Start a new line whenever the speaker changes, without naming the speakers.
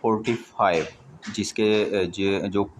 45،